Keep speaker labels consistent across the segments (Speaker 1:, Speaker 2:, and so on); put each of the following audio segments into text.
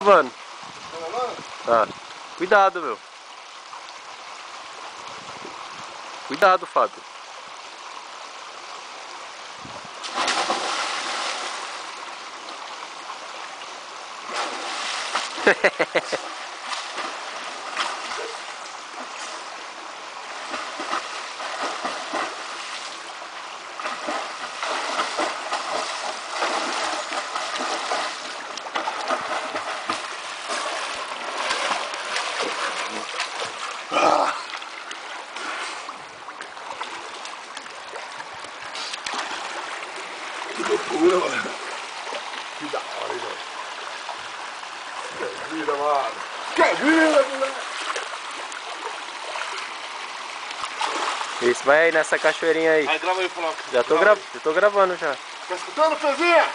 Speaker 1: Mano.
Speaker 2: Tá gravando?
Speaker 1: Tá. Cuidado, meu. Cuidado, Fábio.
Speaker 2: Que loucura, mano. Que da hora, hein, velho. Que vida, mano. Que vida, moleque.
Speaker 1: Isso, vai aí nessa cachoeirinha aí.
Speaker 2: Aí, grava aí, Faloca.
Speaker 1: Já tô gravando já.
Speaker 2: Tá escutando, Fezinha?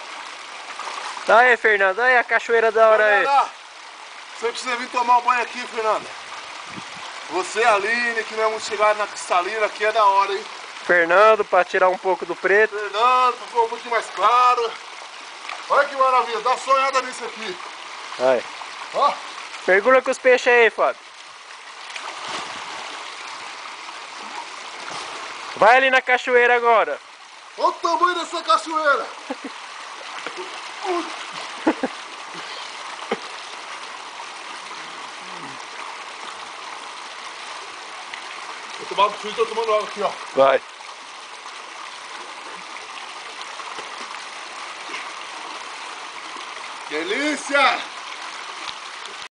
Speaker 1: Tá aí, Fernando. Aí a cachoeira da hora aí.
Speaker 2: Você precisa vir tomar um banho aqui, Fernando. Você, Aline, que não é muito chegado na cristalina, aqui é da hora, hein?
Speaker 1: Fernando, pra tirar um pouco do preto.
Speaker 2: Fernando, pra ficar um pouquinho mais claro. Olha que maravilha, dá uma sonhada nisso aqui.
Speaker 1: Aí.
Speaker 2: Ó.
Speaker 1: Mergulha com os peixes aí, Fábio. Vai ali na cachoeira agora.
Speaker 2: Olha o tamanho dessa cachoeira. Tô tomando frio, tô tomando água aqui, ó.
Speaker 1: Vai.
Speaker 2: Delícia!